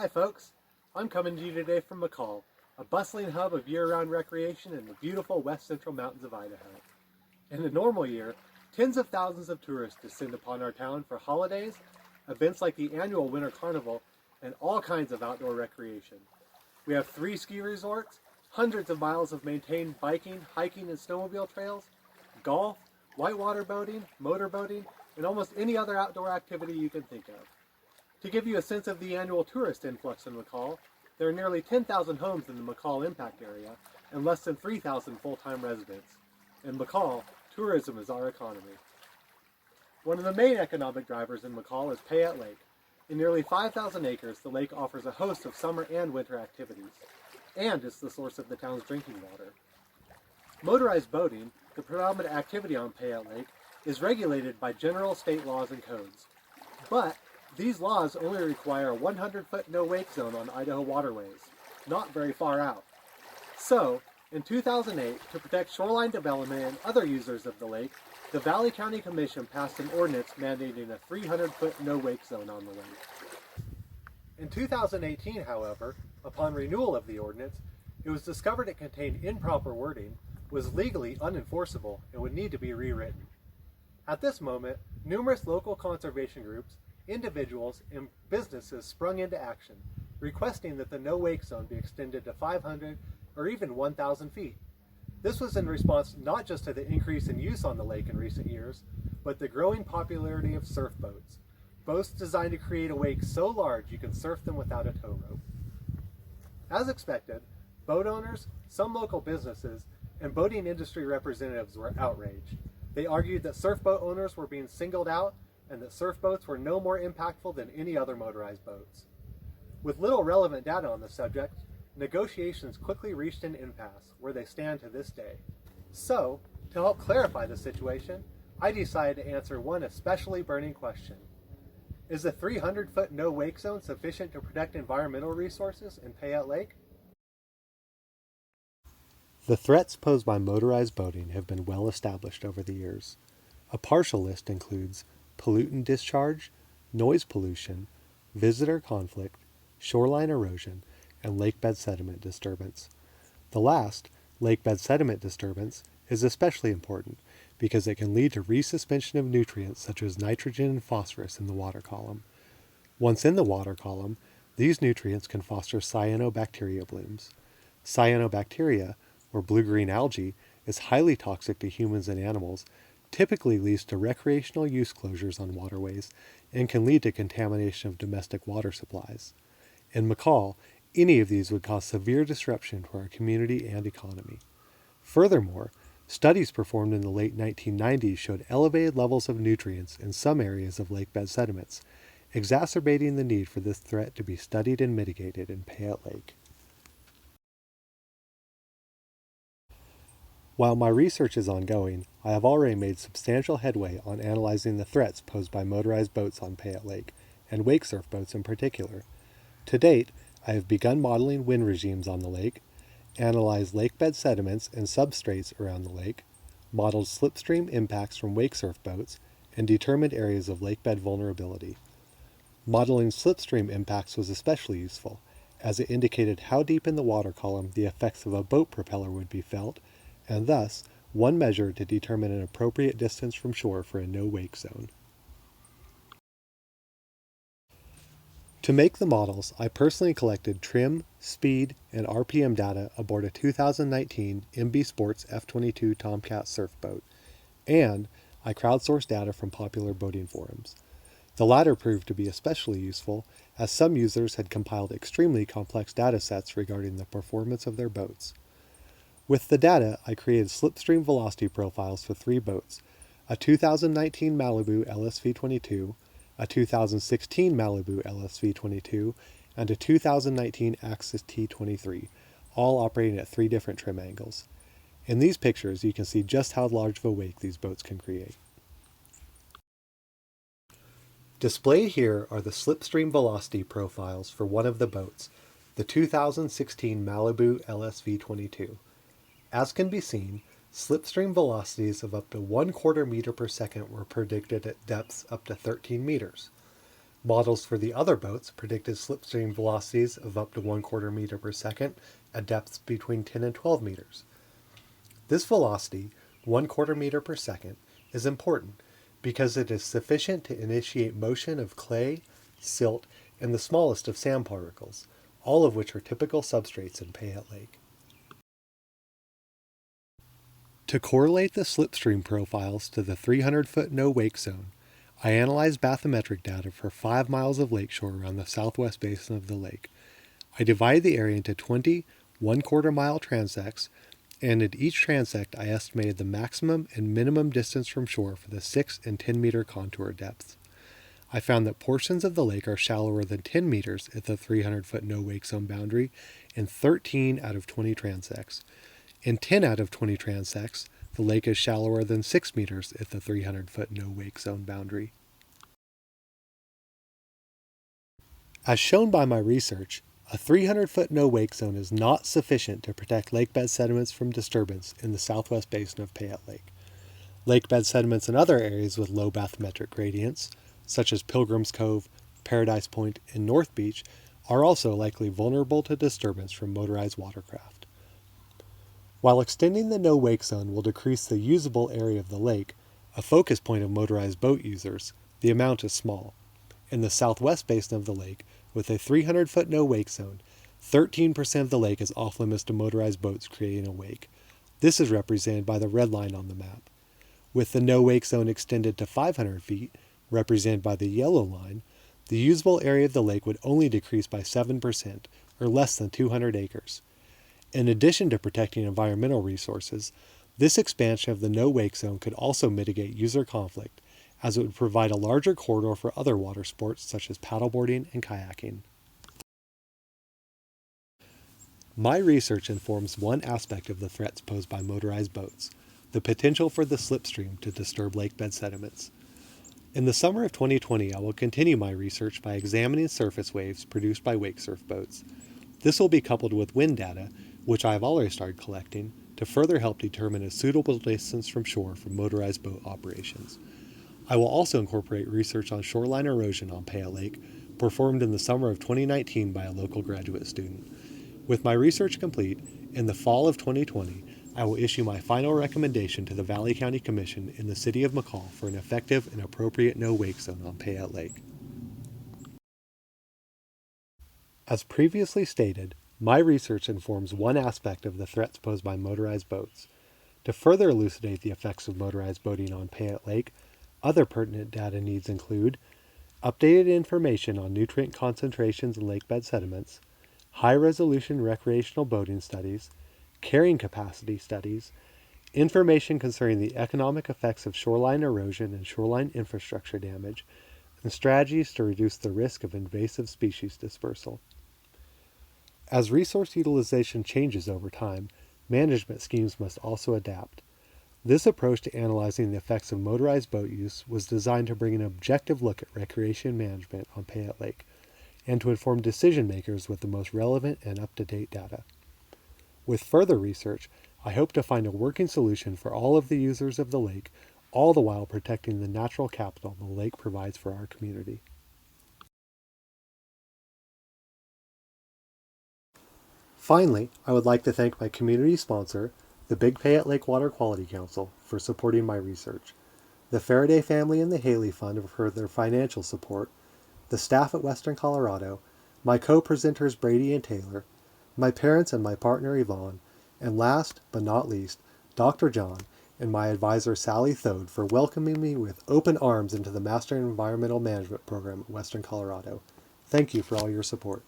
Hi folks, I'm coming to you today from McCall, a bustling hub of year-round recreation in the beautiful west central mountains of Idaho. In a normal year, tens of thousands of tourists descend upon our town for holidays, events like the annual Winter Carnival, and all kinds of outdoor recreation. We have 3 ski resorts, hundreds of miles of maintained biking, hiking, and snowmobile trails, golf, whitewater boating, motorboating, and almost any other outdoor activity you can think of. To give you a sense of the annual tourist influx in McCall, there are nearly 10,000 homes in the McCall impact area and less than 3,000 full-time residents. In McCall, tourism is our economy. One of the main economic drivers in McCall is Payette Lake. In nearly 5,000 acres, the lake offers a host of summer and winter activities, and is the source of the town's drinking water. Motorized boating, the predominant activity on Payette Lake, is regulated by general state laws and codes. But these laws only require a 100-foot no-wake zone on Idaho waterways, not very far out. So, in 2008, to protect shoreline development and other users of the lake, the Valley County Commission passed an ordinance mandating a 300-foot no-wake zone on the lake. In 2018, however, upon renewal of the ordinance, it was discovered it contained improper wording, was legally unenforceable, and would need to be rewritten. At this moment, numerous local conservation groups, individuals, and businesses sprung into action, requesting that the no-wake zone be extended to 500 or even 1,000 feet. This was in response not just to the increase in use on the lake in recent years, but the growing popularity of surf boats, boats designed to create a wake so large you can surf them without a tow rope. As expected, boat owners, some local businesses, and boating industry representatives were outraged. They argued that surf boat owners were being singled out and that surf boats were no more impactful than any other motorized boats. With little relevant data on the subject, negotiations quickly reached an impasse where they stand to this day. So, to help clarify the situation, I decided to answer one especially burning question. Is a 300-foot no-wake zone sufficient to protect environmental resources in Payette Lake? The threats posed by motorized boating have been well established over the years. A partial list includes pollutant discharge, noise pollution, visitor conflict, shoreline erosion, and lakebed sediment disturbance. The last, lakebed sediment disturbance, is especially important because it can lead to resuspension of nutrients such as nitrogen and phosphorus in the water column. Once in the water column, these nutrients can foster cyanobacteria blooms. Cyanobacteria, or blue-green algae, is highly toxic to humans and animals, typically leads to recreational use closures on waterways, and can lead to contamination of domestic water supplies. In McCall, any of these would cause severe disruption to our community and economy. Furthermore, studies performed in the late 1990s showed elevated levels of nutrients in some areas of lakebed sediments, exacerbating the need for this threat to be studied and mitigated in Payette Lake. While my research is ongoing, I have already made substantial headway on analyzing the threats posed by motorized boats on Payette Lake, and wake surf boats in particular. To date, I have begun modeling wind regimes on the lake, analyzed lakebed sediments and substrates around the lake, modeled slipstream impacts from wake surf boats, and determined areas of lakebed vulnerability. Modeling slipstream impacts was especially useful, as it indicated how deep in the water column the effects of a boat propeller would be felt, and thus one measure to determine an appropriate distance from shore for a no-wake zone. To make the models, I personally collected trim, speed, and RPM data aboard a 2019 MB Sports F22 Tomcat surf boat, and I crowdsourced data from popular boating forums. The latter proved to be especially useful, as some users had compiled extremely complex data sets regarding the performance of their boats. With the data, I created slipstream velocity profiles for 3 boats, a 2019 Malibu LSV22, a 2016 Malibu LSV22, and a 2019 Axis T23, all operating at 3 different trim angles. In these pictures, you can see just how large of a wake these boats can create. Displayed here are the slipstream velocity profiles for one of the boats, the 2016 Malibu LSV22. As can be seen, slipstream velocities of up to 1/4 meter per second were predicted at depths up to 13 meters. Models for the other boats predicted slipstream velocities of up to 1/4 meter per second at depths between 10 and 12 meters. This velocity, 1/4 meter per second, is important because it is sufficient to initiate motion of clay, silt, and the smallest of sand particles, all of which are typical substrates in Payette Lake. To correlate the slipstream profiles to the 300-foot no-wake zone, I analyzed bathymetric data for 5 miles of lakeshore around the southwest basin of the lake. I divided the area into 20 1/4 mile transects, and at each transect I estimated the maximum and minimum distance from shore for the 6 and 10 meter contour depths. I found that portions of the lake are shallower than 10 meters at the 300-foot no-wake zone boundary in 13 out of 20 transects. In 10 out of 20 transects, the lake is shallower than 6 meters at the 300-foot no-wake zone boundary. As shown by my research, a 300-foot no-wake zone is not sufficient to protect lakebed sediments from disturbance in the southwest basin of Payette Lake. Lakebed sediments in other areas with low bathymetric gradients, such as Pilgrim's Cove, Paradise Point, and North Beach, are also likely vulnerable to disturbance from motorized watercraft. While extending the no-wake zone will decrease the usable area of the lake, a focus point of motorized boat users, the amount is small. In the southwest basin of the lake, with a 300-foot no-wake zone, 13% of the lake is off-limits to motorized boats creating a wake. This is represented by the red line on the map. With the no-wake zone extended to 500 feet, represented by the yellow line, the usable area of the lake would only decrease by 7%, or less than 200 acres. In addition to protecting environmental resources, this expansion of the no-wake zone could also mitigate user conflict, as it would provide a larger corridor for other water sports such as paddleboarding and kayaking. My research informs one aspect of the threats posed by motorized boats, the potential for the slipstream to disturb lakebed sediments. In the summer of 2020, I will continue my research by examining surface waves produced by wake surf boats. This will be coupled with wind data, which I have already started collecting, to further help determine a suitable distance from shore for motorized boat operations. I will also incorporate research on shoreline erosion on Payette Lake, performed in the summer of 2019 by a local graduate student. With my research complete, in the fall of 2020, I will issue my final recommendation to the Valley County Commission in the City of McCall for an effective and appropriate no-wake zone on Payette Lake. As previously stated, my research informs one aspect of the threats posed by motorized boats. To further elucidate the effects of motorized boating on Payette Lake, other pertinent data needs include updated information on nutrient concentrations in lakebed sediments, high-resolution recreational boating studies, carrying capacity studies, information concerning the economic effects of shoreline erosion and shoreline infrastructure damage, and strategies to reduce the risk of invasive species dispersal. As resource utilization changes over time, management schemes must also adapt. This approach to analyzing the effects of motorized boat use was designed to bring an objective look at recreation management on Payette Lake, and to inform decision makers with the most relevant and up-to-date data. With further research, I hope to find a working solution for all of the users of the lake, all the while protecting the natural capital the lake provides for our community. Finally, I would like to thank my community sponsor, the Big Payette Lake Water Quality Council, for supporting my research, the Faraday family and the Haley Fund for their financial support, the staff at Western Colorado, my co-presenters Brady and Taylor, my parents and my partner Yvonne, and last but not least, Dr. John and my advisor Sally Thode for welcoming me with open arms into the Master in Environmental Management program at Western Colorado. Thank you for all your support.